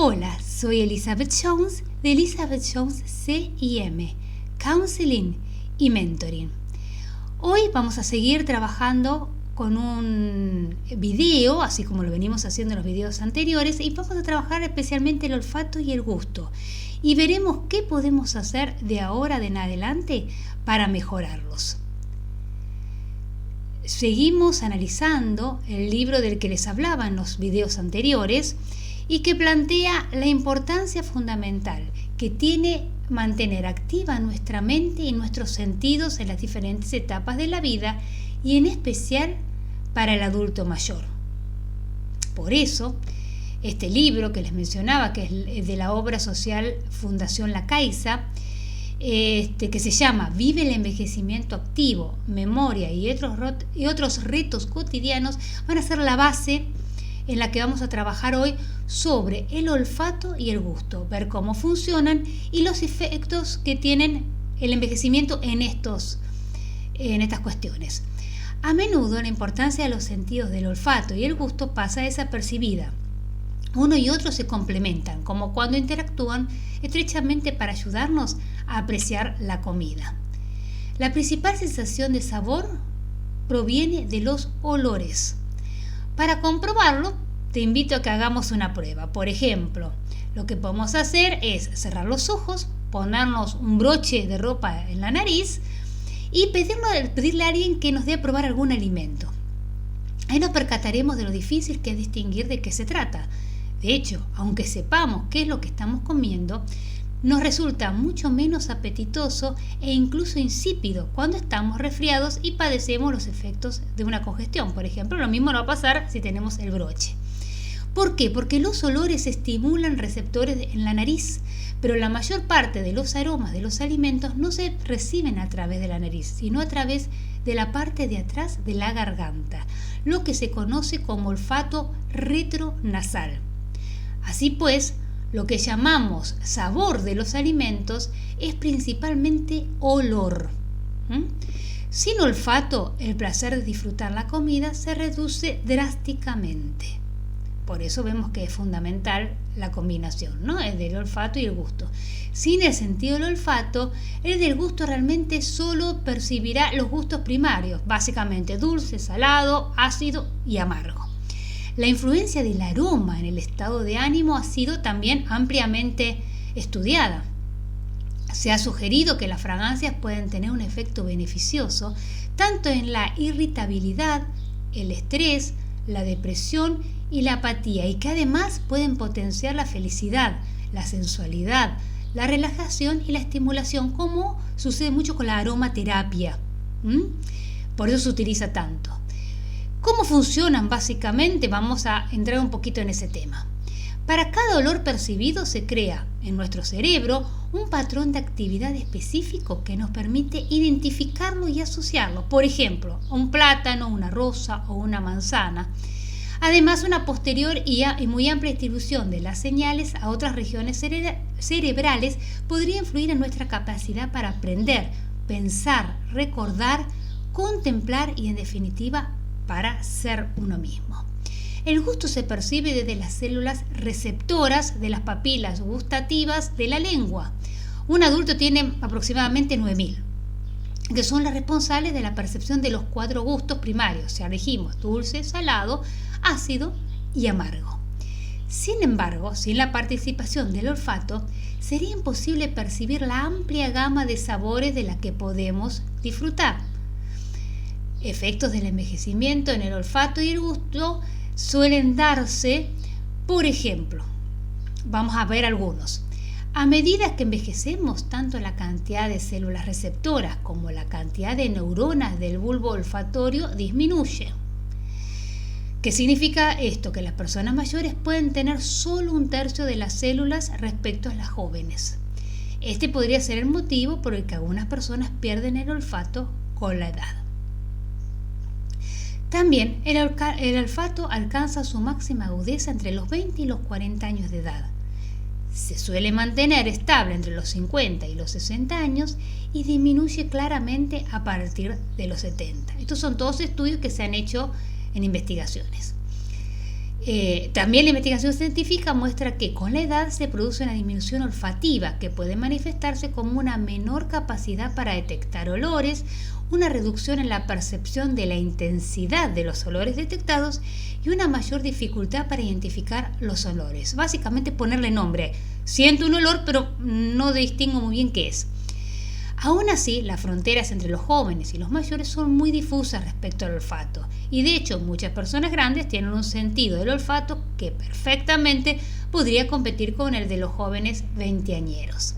Hola, soy Elizabeth Jones de Elizabeth Jones CIM, Counseling y Mentoring. Hoy vamos a seguir trabajando con un video, así como lo venimos haciendo en los videos anteriores, y vamos a trabajar especialmente el olfato y el gusto. Y veremos qué podemos hacer de ahora en adelante para mejorarlos. Seguimos analizando el libro del que les hablaba en los videos anteriores y que plantea la importancia fundamental que tiene mantener activa nuestra mente y nuestros sentidos en las diferentes etapas de la vida y en especial para el adulto mayor. Por eso, este libro que les mencionaba, que es de la obra social Fundación La Caixa, que se llama Vive el envejecimiento activo, memoria y otros retos cotidianos, van a ser la base en la que vamos a trabajar hoy sobre el olfato y el gusto, ver cómo funcionan y los efectos que tienen el envejecimiento en estas cuestiones. A menudo la importancia de los sentidos del olfato y el gusto pasa desapercibida. Uno y otro se complementan, como cuando interactúan estrechamente para ayudarnos a apreciar la comida. La principal sensación de sabor proviene de los olores. Para comprobarlo, te invito a que hagamos una prueba. Por ejemplo, lo que podemos hacer es cerrar los ojos, ponernos un broche de ropa en la nariz y pedirle a alguien que nos dé a probar algún alimento. Ahí nos percataremos de lo difícil que es distinguir de qué se trata. De hecho, aunque sepamos qué es lo que estamos comiendo, nos resulta mucho menos apetitoso e incluso insípido cuando estamos resfriados y padecemos los efectos de una congestión. Por ejemplo, lo mismo no va a pasar si tenemos el broche. ¿Por qué? Porque los olores estimulan receptores en la nariz, pero la mayor parte de los aromas de los alimentos no se reciben a través de la nariz, sino a través de la parte de atrás de la garganta, lo que se conoce como olfato retronasal. Así pues, lo que llamamos sabor de los alimentos es principalmente olor. Sin olfato, el placer de disfrutar la comida se reduce drásticamente. Por eso vemos que es fundamental la combinación, ¿no? El del olfato y el gusto. Sin el sentido del olfato, el del gusto realmente solo percibirá los gustos primarios, básicamente dulce, salado, ácido y amargo. La influencia del aroma en el estado de ánimo ha sido también ampliamente estudiada. Se ha sugerido que las fragancias pueden tener un efecto beneficioso tanto en la irritabilidad, el estrés, la depresión y la apatía, y que además pueden potenciar la felicidad, la sensualidad, la relajación y la estimulación, como sucede mucho con la aromaterapia. Por eso se utiliza tanto. ¿Cómo funcionan básicamente? Vamos a entrar un poquito en ese tema. Para cada olor percibido se crea en nuestro cerebro un patrón de actividad específico que nos permite identificarlo y asociarlo. Por ejemplo, un plátano, una rosa o una manzana. Además, una posterior y muy amplia distribución de las señales a otras regiones cerebrales podría influir en nuestra capacidad para aprender, pensar, recordar, contemplar y, en definitiva, para ser uno mismo. El gusto se percibe desde las células receptoras de las papilas gustativas de la lengua. Un adulto tiene aproximadamente 9.000, que son las responsables de la percepción de los 4 gustos primarios. O sea, dijimos dulce, salado, ácido y amargo. Sin embargo, sin la participación del olfato, sería imposible percibir la amplia gama de sabores de la que podemos disfrutar. Efectos del envejecimiento en el olfato y el gusto suelen darse, por ejemplo, vamos a ver algunos. A medida que envejecemos, tanto la cantidad de células receptoras como la cantidad de neuronas del bulbo olfatorio disminuye. ¿Qué significa esto? Que las personas mayores pueden tener solo 1/3 de las células respecto a las jóvenes. Este podría ser el motivo por el que algunas personas pierden el olfato con la edad. También el olfato alcanza su máxima agudeza entre los 20 y los 40 años de edad. Se suele mantener estable entre los 50 y los 60 años y disminuye claramente a partir de los 70. Estos son todos estudios que se han hecho en investigaciones. También la investigación científica muestra que con la edad se produce una disminución olfativa que puede manifestarse como una menor capacidad para detectar olores, una reducción en la percepción de la intensidad de los olores detectados y una mayor dificultad para identificar los olores. Básicamente ponerle nombre. Siento un olor, pero no distingo muy bien qué es. Aún así, las fronteras entre los jóvenes y los mayores son muy difusas respecto al olfato, y de hecho muchas personas grandes tienen un sentido del olfato que perfectamente podría competir con el de los jóvenes veinteañeros.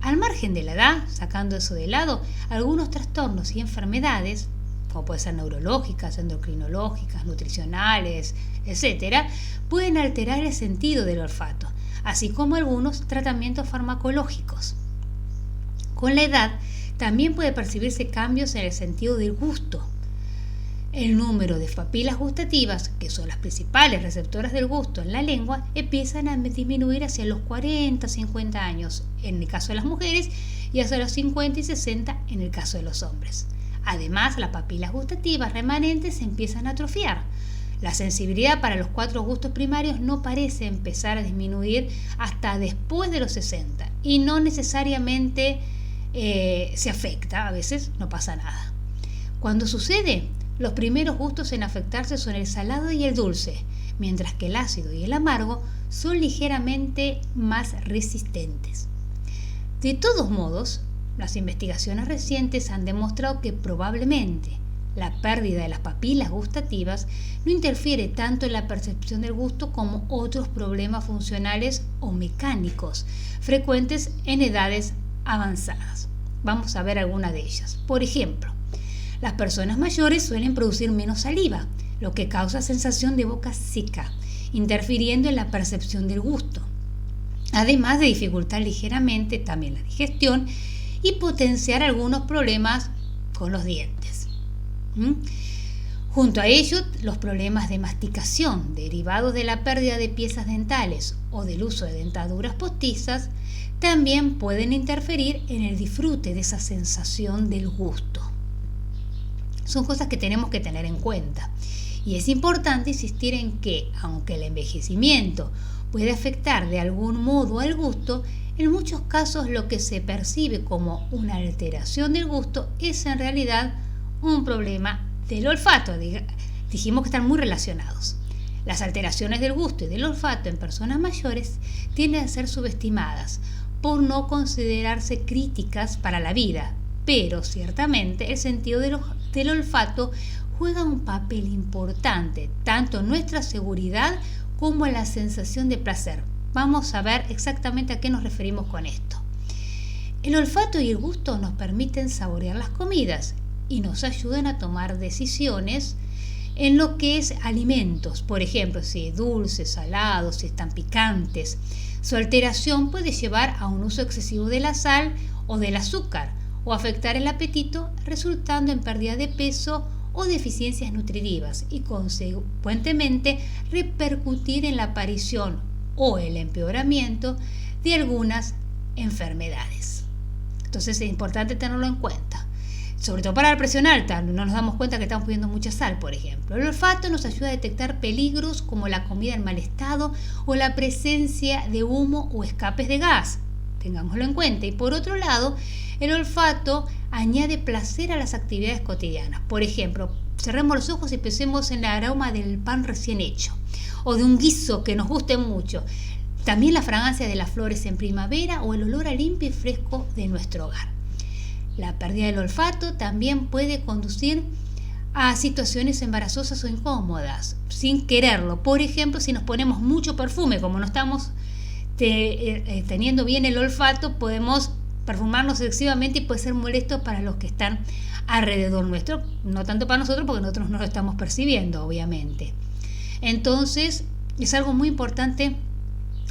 Al margen de la edad, sacando eso de lado, algunos trastornos y enfermedades, como pueden ser neurológicas, endocrinológicas, nutricionales, etc., pueden alterar el sentido del olfato, así como algunos tratamientos farmacológicos. Con la edad también puede percibirse cambios en el sentido del gusto. El número de papilas gustativas, que son las principales receptoras del gusto en la lengua, empiezan a disminuir hacia los 40-50 años en el caso de las mujeres y hacia los 50 y 60 en el caso de los hombres. Además, las papilas gustativas remanentes se empiezan a atrofiar. La sensibilidad para los 4 gustos primarios no parece empezar a disminuir hasta después de los 60 y no necesariamente se afecta, a veces no pasa nada. Cuando sucede, los primeros gustos en afectarse son el salado y el dulce, mientras que el ácido y el amargo son ligeramente más resistentes. De todos modos, las investigaciones recientes han demostrado que probablemente la pérdida de las papilas gustativas no interfiere tanto en la percepción del gusto como otros problemas funcionales o mecánicos frecuentes en edades avanzadas. Vamos a ver alguna de ellas. Por ejemplo, las personas mayores suelen producir menos saliva, lo que causa sensación de boca seca, interfiriendo en la percepción del gusto, además de dificultar ligeramente también la digestión y potenciar algunos problemas con los dientes. Junto a ello, los problemas de masticación derivados de la pérdida de piezas dentales o del uso de dentaduras postizas también pueden interferir en el disfrute de esa sensación del gusto. Son cosas que tenemos que tener en cuenta. Y es importante insistir en que, aunque el envejecimiento puede afectar de algún modo al gusto, en muchos casos lo que se percibe como una alteración del gusto es en realidad un problema del olfato. Dijimos que están muy relacionados. Las alteraciones del gusto y del olfato en personas mayores tienden a ser subestimadas por no considerarse críticas para la vida, pero ciertamente el sentido del olfato juega un papel importante tanto en nuestra seguridad como en la sensación de placer. Vamos a ver exactamente a qué nos referimos con esto. El olfato y el gusto nos permiten saborear las comidas y nos ayudan a tomar decisiones en lo que es alimentos, por ejemplo, si es dulce, salado, si están picantes. Su alteración puede llevar a un uso excesivo de la sal o del azúcar o afectar el apetito, resultando en pérdida de peso o deficiencias nutritivas y consecuentemente repercutir en la aparición o el empeoramiento de algunas enfermedades. Entonces es importante tenerlo en cuenta. Sobre todo para la presión alta, no nos damos cuenta que estamos poniendo mucha sal, por ejemplo. El olfato nos ayuda a detectar peligros como la comida en mal estado o la presencia de humo o escapes de gas. Tengámoslo en cuenta. Y por otro lado, el olfato añade placer a las actividades cotidianas. Por ejemplo, cerremos los ojos y pensemos en el aroma del pan recién hecho o de un guiso que nos guste mucho. También la fragancia de las flores en primavera o el olor a limpio y fresco de nuestro hogar. La pérdida del olfato también puede conducir a situaciones embarazosas o incómodas, sin quererlo. Por ejemplo, si nos ponemos mucho perfume, como no estamos teniendo bien el olfato, podemos perfumarnos excesivamente y puede ser molesto para los que están alrededor nuestro, no tanto para nosotros porque nosotros no lo estamos percibiendo, obviamente. Entonces, es algo muy importante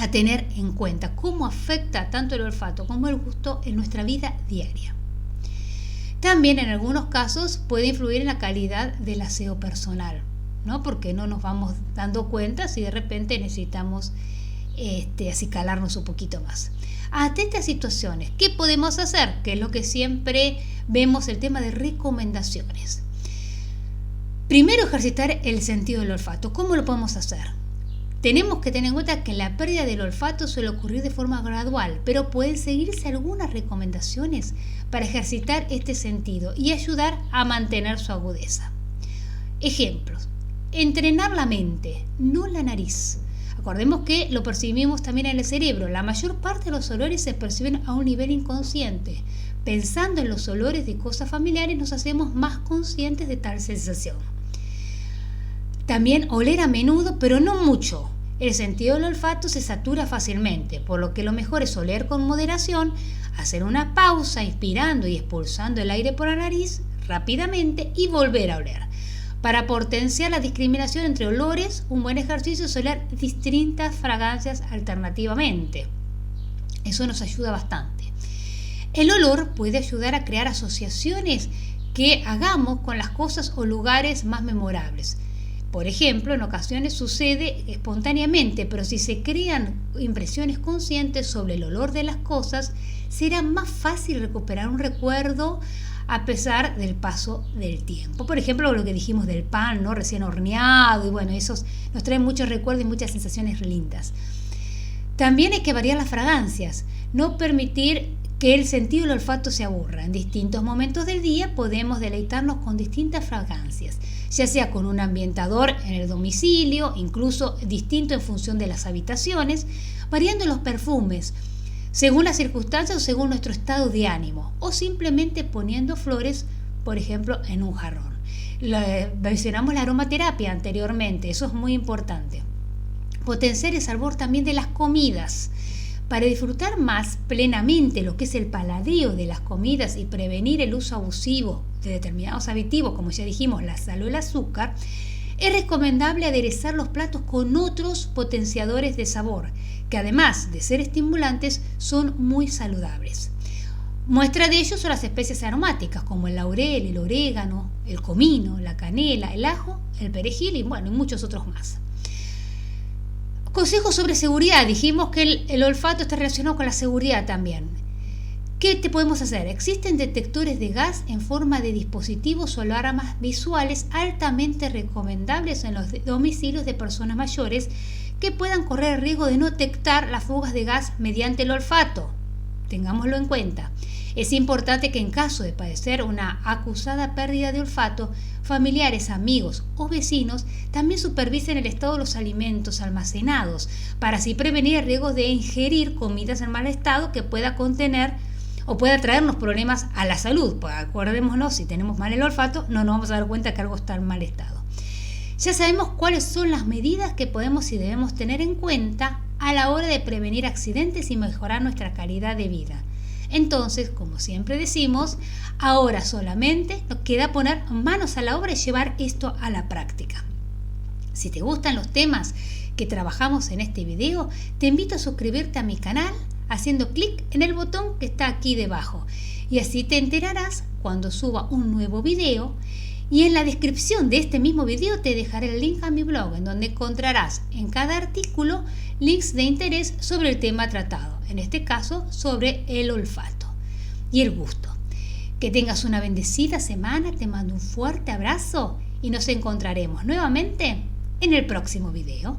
a tener en cuenta, cómo afecta tanto el olfato como el gusto en nuestra vida diaria. También en algunos casos puede influir en la calidad del aseo personal, ¿no? Porque no nos vamos dando cuenta si de repente necesitamos acicalarnos un poquito más. Ante estas situaciones, ¿qué podemos hacer? Que es lo que siempre vemos, el tema de recomendaciones. Primero, ejercitar el sentido del olfato. ¿Cómo lo podemos hacer? Tenemos que tener en cuenta que la pérdida del olfato suele ocurrir de forma gradual, pero pueden seguirse algunas recomendaciones para ejercitar este sentido y ayudar a mantener su agudeza. Ejemplos: entrenar la mente, no la nariz. Acordemos que lo percibimos también en el cerebro. La mayor parte de los olores se perciben a un nivel inconsciente. Pensando en los olores de cosas familiares nos hacemos más conscientes de tal sensación. También oler a menudo, pero no mucho. El sentido del olfato se satura fácilmente, por lo que lo mejor es oler con moderación, hacer una pausa inspirando y expulsando el aire por la nariz rápidamente y volver a oler. Para potenciar la discriminación entre olores, un buen ejercicio es oler distintas fragancias alternativamente. Eso nos ayuda bastante. El olor puede ayudar a crear asociaciones que hagamos con las cosas o lugares más memorables. Por ejemplo, en ocasiones sucede espontáneamente, pero si se crean impresiones conscientes sobre el olor de las cosas, será más fácil recuperar un recuerdo a pesar del paso del tiempo. Por ejemplo, lo que dijimos del pan, ¿no? Recién horneado, y bueno, eso nos trae muchos recuerdos y muchas sensaciones lindas. También hay que variar las fragancias, no permitir que el sentido del olfato se aburra. En distintos momentos del día podemos deleitarnos con distintas fragancias, ya sea con un ambientador en el domicilio, incluso distinto en función de las habitaciones, variando los perfumes según las circunstancias o según nuestro estado de ánimo, o simplemente poniendo flores, por ejemplo, en un jarrón. Mencionamos la aromaterapia anteriormente, eso es muy importante. Potenciar el sabor también de las comidas. Para disfrutar más plenamente lo que es el paladeo de las comidas y prevenir el uso abusivo de determinados aditivos, como ya dijimos, la sal o el azúcar, es recomendable aderezar los platos con otros potenciadores de sabor, que además de ser estimulantes, son muy saludables. Muestra de ello son las especies aromáticas, como el laurel, el orégano, el comino, la canela, el ajo, el perejil y muchos otros más. Consejos sobre seguridad. Dijimos que el olfato está relacionado con la seguridad también. ¿Qué te podemos hacer? Existen detectores de gas en forma de dispositivos o alarmas visuales altamente recomendables en los domicilios de personas mayores que puedan correr el riesgo de no detectar las fugas de gas mediante el olfato. Tengámoslo en cuenta. Es importante que en caso de padecer una acusada pérdida de olfato, familiares, amigos o vecinos también supervisen el estado de los alimentos almacenados para así prevenir el riesgo de ingerir comidas en mal estado que pueda contener o pueda traernos problemas a la salud. Pues acordémonos, si tenemos mal el olfato, no nos vamos a dar cuenta que algo está en mal estado. Ya sabemos cuáles son las medidas que podemos y debemos tener en cuenta a la hora de prevenir accidentes y mejorar nuestra calidad de vida. Entonces, como siempre decimos, ahora solamente nos queda poner manos a la obra y llevar esto a la práctica. Si te gustan los temas que trabajamos en este video, te invito a suscribirte a mi canal haciendo clic en el botón que está aquí debajo y así te enterarás cuando suba un nuevo video. Y en la descripción de este mismo video te dejaré el link a mi blog, en donde encontrarás en cada artículo links de interés sobre el tema tratado, en este caso sobre el olfato y el gusto. Que tengas una bendecida semana, te mando un fuerte abrazo y nos encontraremos nuevamente en el próximo video.